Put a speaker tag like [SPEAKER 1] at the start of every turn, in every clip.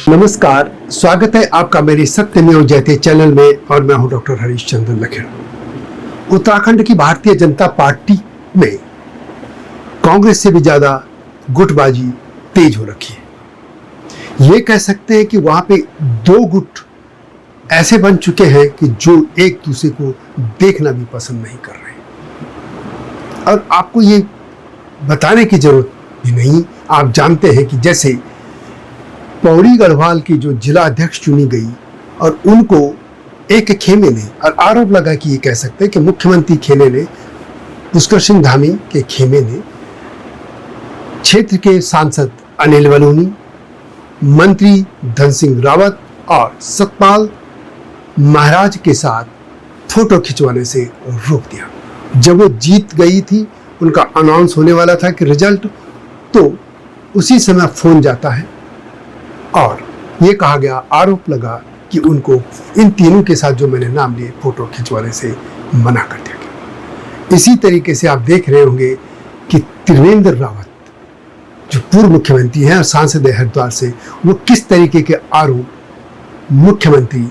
[SPEAKER 1] नमस्कार, स्वागत है आपका मेरे सत्यमेव जयते चैनल में और मैं हूं डॉक्टर हरीश चंद्र लखेड़। उत्तराखंड की भारतीय जनता पार्टी में कांग्रेस से भी ज्यादा गुटबाजी तेज हो रखी है। ये कह सकते हैं कि वहां पे दो गुट ऐसे बन चुके हैं कि जो एक दूसरे को देखना भी पसंद नहीं कर रहे। और आपको ये बताने की जरूरत भी नहीं, आप जानते हैं कि जैसे पौड़ी गढ़वाल की जो जिला अध्यक्ष चुनी गई और उनको एक खेमे ने, और आरोप लगा कि ये कह सकते हैं कि मुख्यमंत्री खेमे ने, पुष्कर सिंह धामी के खेमे ने क्षेत्र के सांसद अनिल बलूनी, मंत्री धन सिंह रावत और सतपाल महाराज के साथ फोटो खिंचवाने से रोक दिया। जब वो जीत गई थी, उनका अनाउंस होने वाला था कि रिजल्ट, तो उसी समय फोन जाता है और ये कहा गया, आरोप लगा कि उनको इन तीनों के साथ जो मैंने नाम लिए फोटो खिंचवाने से मना कर दिया गया। इसी तरीके से आप देख रहे होंगे कि त्रिवेंद्र रावत जो पूर्व मुख्यमंत्री हैं और सांसद है हरिद्वार से, वो किस तरीके के आरोप मुख्यमंत्री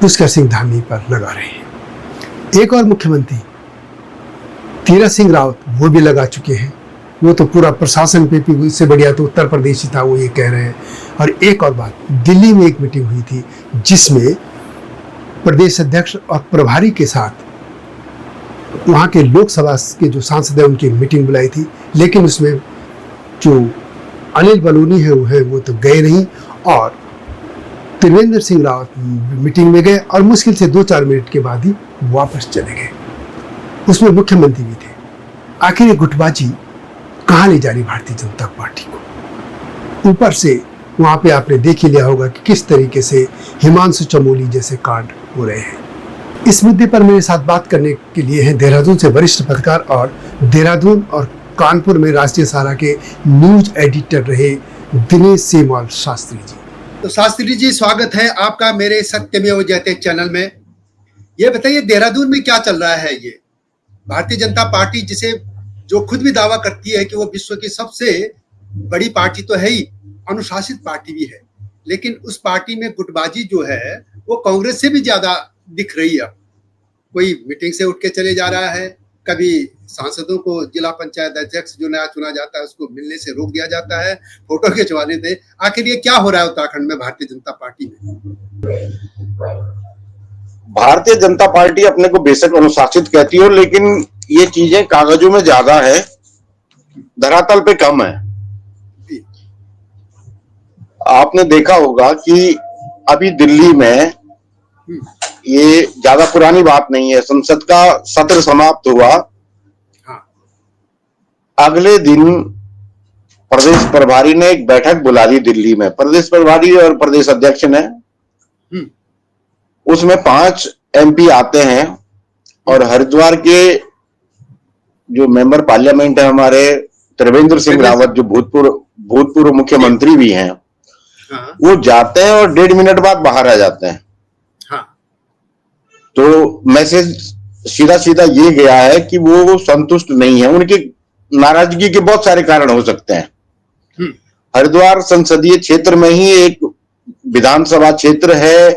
[SPEAKER 1] पुष्कर सिंह धामी पर लगा रहे हैं। एक और मुख्यमंत्री तीरथ सिंह रावत वो भी लगा चुके हैं। वो तो पूरा प्रशासन पे भी, इससे बढ़िया तो उत्तर प्रदेश ही था, वो ये कह रहे हैं। और एक और बात, दिल्ली में एक मीटिंग हुई थी जिसमें प्रदेश अध्यक्ष और प्रभारी के साथ वहाँ के लोकसभा के जो सांसद हैं उनकी मीटिंग बुलाई थी, लेकिन उसमें जो अनिल बलूनी है वो तो गए नहीं और त्रिवेंद्र सिंह रावत मीटिंग में गए और मुश्किल से 2-4 मिनट के बाद ही वापस चले गए। उसमें मुख्यमंत्री भी थे। आखिर ये गुटबाजी कहाँ ले जा रही भारतीय जनता पार्टी को? ऊपर से वहां पे आपने देख ही लिया होगा कि किस तरीके से हिमांशु चमोली जैसे कांड हो रहे हैं। इस मुद्दे पर मेरे साथ बात करने के लिए हैं देहरादून से वरिष्ठ पत्रकार और देहरादून और कानपुर में राष्ट्रीय सहारा के न्यूज एडिटर रहे दिनेश सेमवाल शास्त्री जी। तो शास्त्री जी, स्वागत है आपका मेरे सत्यमेव जयते चैनल में। ये बताइए, देहरादून में क्या चल रहा है? ये भारतीय जनता पार्टी, जिसे जो खुद भी दावा करती है कि वो विश्व की सबसे बड़ी पार्टी तो है ही, अनुशासित पार्टी भी है, लेकिन उस पार्टी में गुटबाजी जो है वो कांग्रेस से भी ज्यादा दिख रही है। कोई मीटिंग से उठ के चले जा रहा है, कभी सांसदों को, जिला पंचायत अध्यक्ष जो नया चुना जाता है उसको मिलने से रोक दिया जाता है, फोटो खिंचवाने से। आखिर ये क्या हो रहा है उत्तराखंड में भारतीय जनता पार्टी में?
[SPEAKER 2] भारतीय जनता पार्टी अपने को बेशक अनुशासित कहती हो, लेकिन ये चीजें कागजों में ज्यादा है, धरातल पे कम है। आपने देखा होगा कि अभी दिल्ली में, ये ज्यादा पुरानी बात नहीं है, संसद का सत्र समाप्त हुआ। अगले दिन प्रदेश प्रभारी ने एक बैठक बुला ली दिल्ली में, प्रदेश प्रभारी और प्रदेश अध्यक्ष ने। उसमें 5 एमपी आते हैं और हरिद्वार के जो मेंबर पार्लियामेंट है हमारे त्रिवेंद्र सिंह रावत, जो भूतपूर्व मुख्यमंत्री भी हैं, वो जाते हैं और 1.5 मिनट बाद बाहर आ जाते हैं। तो मैसेज सीधा सीधा ये गया है कि वो संतुष्ट नहीं है। उनकी नाराजगी के बहुत सारे कारण हो सकते हैं। हरिद्वार संसदीय क्षेत्र में ही एक विधानसभा क्षेत्र है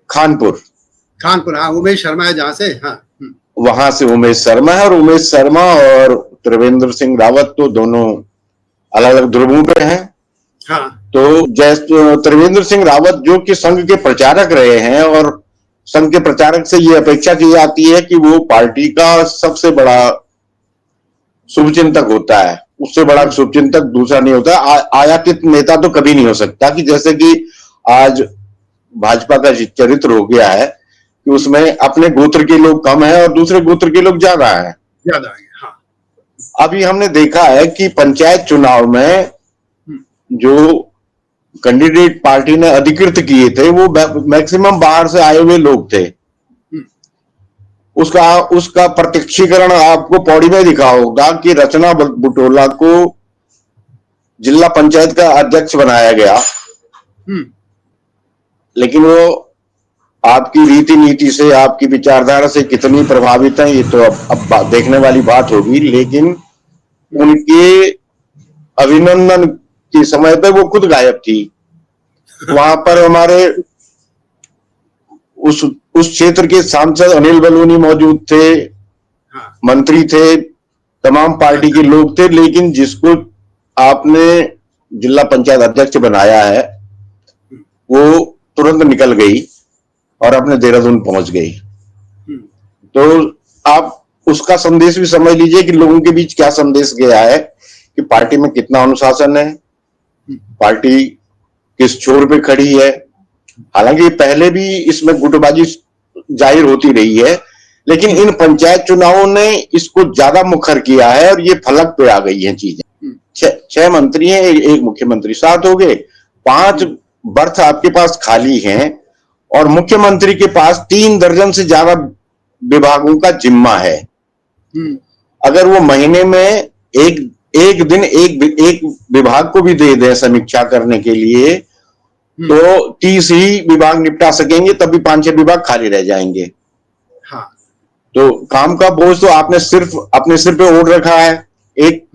[SPEAKER 2] कानपुर,
[SPEAKER 1] हाँ, उमेश शर्मा है जहां से। हाँ,
[SPEAKER 2] वहां से उमेश शर्मा है, और उमेश शर्मा और त्रिवेंद्र सिंह रावत तो दोनों अलग अलग ध्रुवों पे हैं।
[SPEAKER 1] हाँ।
[SPEAKER 2] तो जैसे त्रिवेंद्र सिंह रावत जो कि संघ के प्रचारक रहे हैं, और संघ के प्रचारक से ये अपेक्षा की जाती है कि वो पार्टी का सबसे बड़ा शुभचिंतक होता है, उससे बड़ा शुभचिंतक दूसरा नहीं होता। आयातित नेता तो कभी नहीं हो सकता। कि जैसे कि आज भाजपा का चरित्र हो गया है कि उसमें अपने गोत्र के लोग कम है और दूसरे गोत्र के लोग ज्यादा है।
[SPEAKER 1] हाँ।
[SPEAKER 2] अभी हमने देखा है कि पंचायत चुनाव में जो कैंडिडेट पार्टी ने अधिकृत किए थे वो मैक्सिमम बाहर से आए हुए लोग थे। उसका प्रत्यक्षीकरण आपको पौड़ी में दिखा होगा कि रचना बुटोला को जिला पंचायत का अध्यक्ष बनाया गया, लेकिन वो आपकी रीति नीति से, आपकी विचारधारा से कितनी प्रभावित है ये तो अब देखने वाली बात होगी। लेकिन उनके अभिनंदन के समय पे वो खुद गायब थी। वहां पर हमारे उस क्षेत्र के सांसद अनिल बलूनी मौजूद थे,
[SPEAKER 1] हाँ,
[SPEAKER 2] मंत्री थे, तमाम पार्टी के लोग थे, लेकिन जिसको आपने जिला पंचायत अध्यक्ष बनाया है वो तुरंत निकल गई और अपने देहरादून पहुंच गई। तो आप उसका संदेश भी समझ लीजिए कि लोगों के बीच क्या संदेश गया है कि पार्टी में कितना अनुशासन है, पार्टी किस छोर पे खड़ी है। हालांकि पहले भी इसमें गुटबाजी जाहिर होती रही है, लेकिन इन पंचायत चुनावों ने इसको ज्यादा मुखर किया है और ये फलक पे आ गई है चीजें। छह मंत्री हैं, एक मुख्यमंत्री, 7 हो गए, 5 बर्थ आपके पास खाली हैं और मुख्यमंत्री के पास 3 दर्जन से ज्यादा विभागों का जिम्मा है। अगर वो महीने में एक दिन एक विभाग को भी दे दें समीक्षा करने के लिए तो 30 ही विभाग निपटा सकेंगे, तब भी 5-6 विभाग खाली रह जाएंगे।
[SPEAKER 1] हाँ,
[SPEAKER 2] तो काम का बोझ तो आपने सिर्फ अपने सिर पे ओढ़ रखा है। एक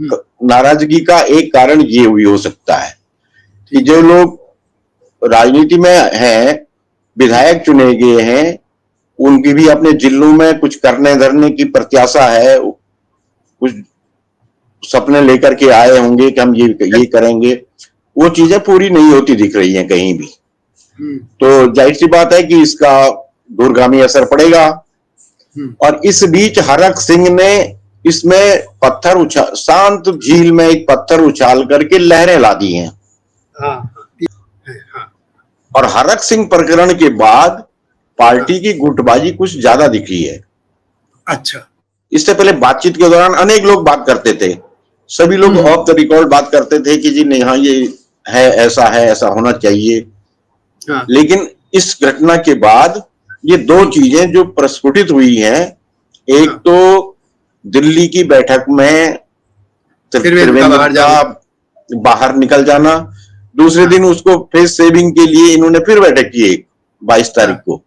[SPEAKER 2] नाराजगी का एक कारण ये भी हो सकता है कि जो लोग राजनीति में हैं, विधायक चुने गए हैं, उनकी भी अपने जिलों में कुछ करने धरने की प्रत्याशा है, कुछ सपने लेकर के आए होंगे कि हम ये करेंगे, वो चीजें पूरी नहीं होती दिख रही हैं कहीं भी। तो जाहिर सी बात है कि इसका दूरगामी असर पड़ेगा। और इस बीच हरक सिंह ने इसमें शांत झील में एक पत्थर उछाल करके लहरें ला दी हैं। और हरक सिंह प्रकरण के बाद पार्टी की गुटबाजी कुछ ज्यादा दिखी है।
[SPEAKER 1] अच्छा,
[SPEAKER 2] इससे पहले बातचीत के दौरान अनेक लोग बात करते थे, सभी लोग ऑफ द रिकॉर्ड बात करते थे कि जी नहीं, हाँ ये है, ऐसा होना चाहिए।
[SPEAKER 1] हाँ,
[SPEAKER 2] लेकिन इस घटना के बाद ये 2 चीजें जो प्रस्फुटित हुई हैं, एक तो दिल्ली की बैठक में त्रिवेंद्र का बाहर निकल जाना, दूसरे दिन उसको फेस सेविंग के लिए इन्होंने फिर बैठक की 22 तारीख को।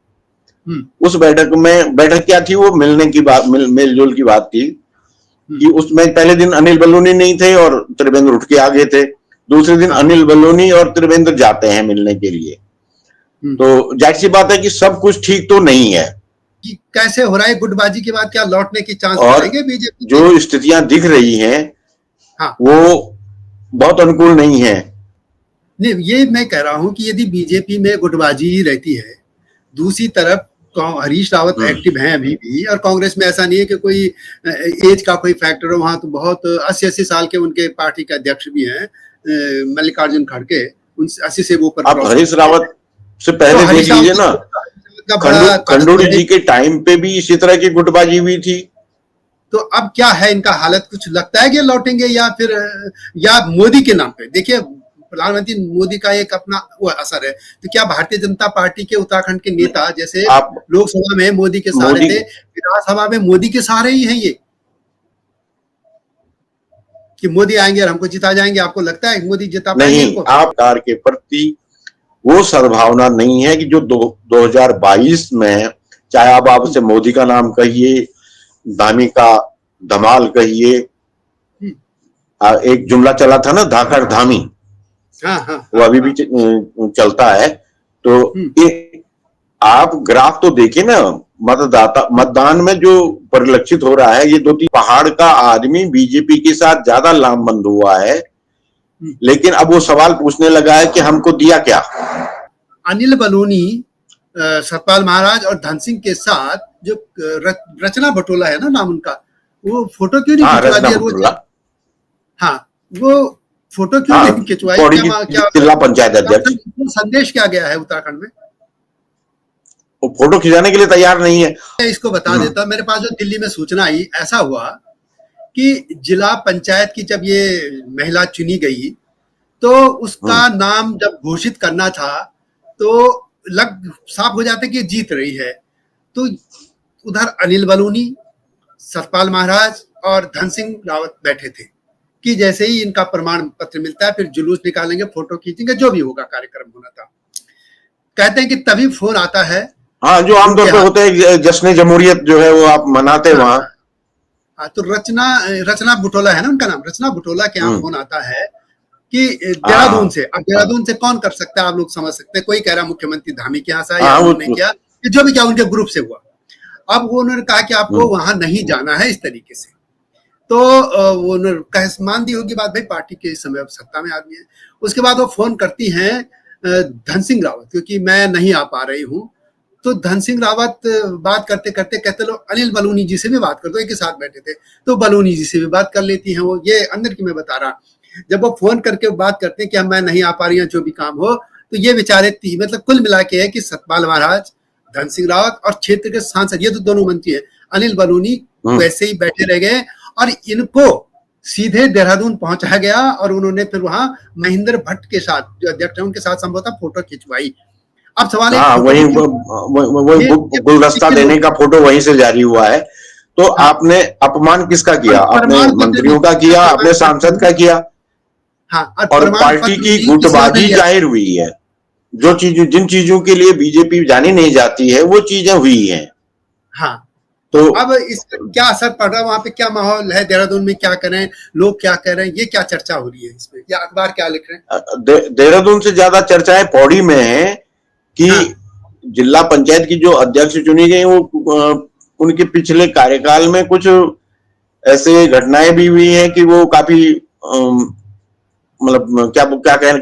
[SPEAKER 2] उस बैठक क्या थी, वो मिलने की बात, मेलजोल की बात थी कि उसमें पहले दिन अनिल बलूनी नहीं थे और त्रिवेंद्र उठ के आ गए थे, दूसरे दिन अनिल बलूनी और त्रिवेंद्र जाते हैं मिलने के लिए। तो जाहिर सी बात है कि सब कुछ ठीक तो नहीं है
[SPEAKER 1] कि कैसे हो रहा है। गुटबाजी के बाद क्या लौटने की चांस रहेंगे बीजेपी?
[SPEAKER 2] जो स्थितियां दिख रही हैं वो बहुत अनुकूल नहीं है।
[SPEAKER 1] नहीं, ये मैं कह रहा हूं कि यदि बीजेपी में गुटबाजी ही रहती है, दूसरी तरफ हरीश रावत एक्टिव हैं अभी भी, और कांग्रेस में ऐसा नहीं है कि कोई एज का कोई फैक्टर हो, वहां तो बहुत 80-80 साल के उनके पार्टी के अध्यक्ष भी हैं, मल्लिकार्जुन खड़गे, 80 से ऊपर।
[SPEAKER 2] आप हरीश रावत से पहले देख लीजिए ना, खंडूड़ी जी के टाइम पे भी इसी तरह की गुटबाजी हुई थी।
[SPEAKER 1] तो अब क्या है इनका हालत? कुछ लगता है कि लौटेंगे या फिर या मोदी के नाम पे? देखिए, प्रधानमंत्री मोदी का एक अपना वो असर है, तो क्या भारतीय जनता पार्टी के उत्तराखंड के नेता जैसे लोकसभा में मोदी के सहारे थे, विधानसभा में मोदी के सहारे ही हैं ये, कि मोदी आएंगे और हमको जिता जाएंगे? आपको लगता है मोदी जिता पाएंगे?
[SPEAKER 2] नहीं, आप सरकार के प्रति वो सद्भावना नहीं है कि जो 2022 में, चाहे आप उसे मोदी का नाम कहिए, धामी का धमाल कहिए, एक जुमला चला था ना, धाकड़ धामी, वो अभी भी चलता है। तो आप ग्राफ तो देखिए ना, मतदान में जो परिलक्षित हो रहा है, ये 2-3 पहाड़ का आदमी बीजेपी के साथ ज्यादा लामबंद हुआ है, लेकिन अब वो सवाल पूछने लगा है कि हमको दिया क्या।
[SPEAKER 1] अनिल बलूनी, सतपाल महाराज और धन सिंह के साथ जो रचना बटोला है ना नाम उनका, वो फोटो क्यों नहीं खिंचवा दिया? हाँ, वो फोटो क्यों नहीं खिंचवाई?
[SPEAKER 2] जिला पंचायत अध्यक्ष,
[SPEAKER 1] संदेश क्या गया है उत्तराखंड में?
[SPEAKER 2] वो फोटो खिंचाने के लिए तैयार नहीं है।
[SPEAKER 1] इसको बता देता, मेरे पास जो दिल्ली में सूचना आई, ऐसा हुआ कि जिला पंचायत की जब ये महिला चुनी गई तो उसका नाम जब घोषित करना था तो साफ हो जाता कि जीत रही है, तो उधर अनिल बलूनी, सतपाल महाराज और धन सिंह रावत बैठे थे कि जैसे ही इनका प्रमाण पत्र मिलता है फिर जुलूस निकालेंगे, फोटो खींचेंगे, जो भी होगा कार्यक्रम होना था। कहते हैं कि तभी फोन आता है,
[SPEAKER 2] हाँ, जो आमतौर पर होता है जश्न जमहूरियत जो है वो आप मनाते वहां।
[SPEAKER 1] तो रचना बुटोला है ना उनका नाम, रचना बुटोला के यहाँ फोन आता है कि देहरादून से, अब देहरादून से कौन कर सकता है, आप लोग समझ सकते हैं। कोई कह रहा मुख्यमंत्री धामी के यहाँ से आया, उन्होंने किया, जो भी किया उनके ग्रुप से हुआ। अब वो उन्होंने कहा कि आपको वहां नहीं जाना है इस तरीके से, तो वो उन्होंने मान दी होगी बात, भाई पार्टी के इस समय सत्ता में आदमी है। उसके बाद वो फोन करती हैं धन सिंह रावत, क्योंकि मैं नहीं आ पा रही हूँ। तो धन सिंह रावत बात करते करते कहते लो अनिल बलूनी जी से भी बात कर दो, एक ही साथ बैठे थे, तो बलूनी जी से भी बात कर लेती हैं वो। ये अंदर की मैं बता रहा, जब वो फोन करके बात करते हैं कि मैं नहीं आ पा रही हूँ, जो भी काम हो, तो ये बेचारे मतलब कुल मिला के है कि सतपाल महाराज, धन सिंह रावत और क्षेत्र के सांसद, ये तो दोनों मंत्री हैं, अनिल बलूनी वैसे ही बैठे रह गए और इनको सीधे देहरादून पहुंचाया गया। और उन्होंने फिर वहां महेंद्र भट्ट के साथ, जो अध्यक्ष हैं, उनके साथ संभवतः फोटो खिंचवाई। अब सवाल है,
[SPEAKER 2] वही गुलदस्ता देने का फोटो वहीं से जारी हुआ है। तो आपने अपमान किसका किया? आपने मंत्रियों का किया, अपने सांसद का किया।
[SPEAKER 1] हाँ,
[SPEAKER 2] और पार्टी की गुटबाजी जाहिर हुई है। जो चीज, जिन चीजों के लिए बीजेपी जानी नहीं जाती है, वो चीजें हुई हैं।
[SPEAKER 1] हाँ,
[SPEAKER 2] तो
[SPEAKER 1] अब इसका क्या असर पड़ रहा है, वहां पे क्या माहौल है, देहरादून में क्या करें, लोग क्या कह रहे हैं, ये क्या चर्चा हो रही है इसमें, या अखबार क्या लिख रहे हैं?
[SPEAKER 2] देहरादून से ज्यादा चर्चाएं पौड़ी में है कि जिला पंचायत की जो अध्यक्ष चुनी गई, वो उनके पिछले कार्यकाल में कुछ ऐसे घटनाएं भी हुई हैं कि वो काफी मतलब क्या कहें,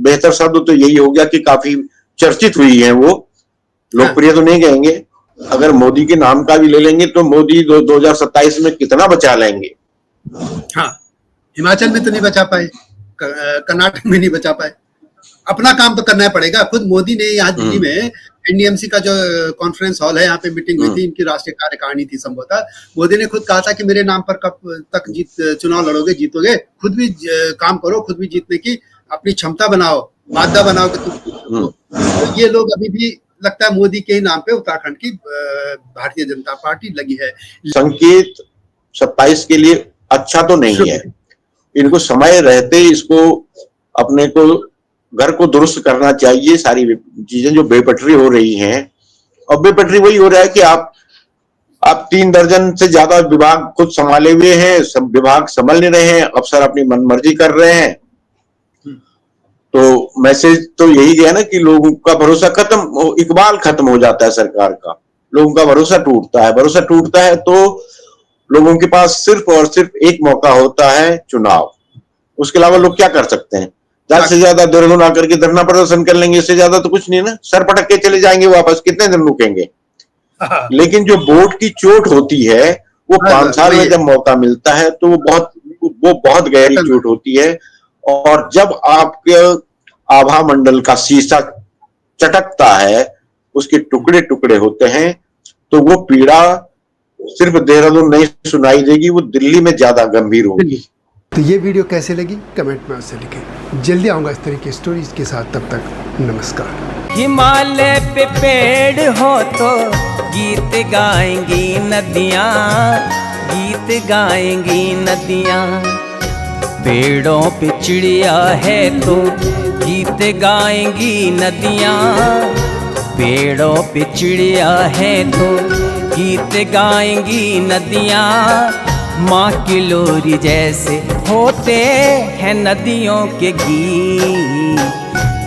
[SPEAKER 2] बेहतर शब्द तो यही हो गया कि काफी चर्चित हुई है वो। लोकप्रिय तो नहीं कहेंगे। अगर मोदी के नाम का भी ले लेंगे तो मोदी 2027 में कितना बचा लेंगे?
[SPEAKER 1] हाँ, हिमाचल में तो नहीं बचा पाए, कर्नाटक में नहीं बचा पाए। अपना काम तो करना पड़ेगा। खुद मोदी ने यहाँ दिल्ली में एनडीएमसी का जो कॉन्फ्रेंस हॉल है, यहाँ पे मीटिंग हुई थी, इनकी राष्ट्रीय कार्यकारिणी थी संभवतः। मोदी ने खुद कहा था कि मेरे नाम पर कब तक चुनाव लड़ोगे, जीतोगे, खुद भी काम करो, खुद भी जीतने की अपनी क्षमता बनाओ, मादा बनाओ कि तुम। तो ये लोग अभी भी लगता है मोदी के ही नाम पे उत्तराखंड की भारतीय जनता पार्टी लगी है।
[SPEAKER 2] संकेत 27 के लिए अच्छा तो नहीं है। इनको समय रहते इसको अपने को घर को दुरुस्त करना चाहिए। सारी चीजें जो बेपटरी हो रही हैं, और बेपटरी वही हो रहा है कि आप 3 दर्जन से ज्यादा विभाग खुद संभाले हुए हैं, सब विभाग संभल नहीं रहे हैं, अफसर अपनी मनमर्जी कर रहे हैं। तो मैसेज तो यही गया ना कि लोगों का भरोसा खत्म, इकबाल खत्म हो जाता है सरकार का, लोगों का भरोसा टूटता है। भरोसा टूटता है तो लोगों के पास सिर्फ और सिर्फ एक मौका होता है, चुनाव। उसके अलावा लोग क्या कर सकते हैं? ज्यादा से ज्यादा देहरादून आकर के धरना प्रदर्शन कर लेंगे, इससे ज्यादा तो कुछ नहीं ना। सर पटक के चले जाएंगे वापस, कितने दिन रुकेंगे? लेकिन जो वोट की चोट होती है, वो 5 साल में जब मौका मिलता है तो वो बहुत गहरी चोट होती है। और जब आपके आभा मंडल का शीशा चटकता है, उसके टुकड़े टुकड़े होते हैं, तो वो पीड़ा सिर्फ देहरादून नहीं सुनाई देगी, वो दिल्ली में ज्यादा गंभीर होगी।
[SPEAKER 1] तो ये वीडियो कैसे लगी कमेंट में अवश्य लिखें। जल्दी आऊंगा इस तरह की स्टोरीज के साथ, तब तक नमस्कार।
[SPEAKER 3] हिमालय पे पेड़ हो तो गीत गाएंगी नदियाँ, गीत गाएंगी नदियाँ। पेड़ों पे चिड़िया है तो गीत गाएंगी नदियाँ, पेड़ों पे चिड़िया है तो गीत गाएंगी नदियाँ। माँ की लोरी जैसे होते हैं नदियों के गीत।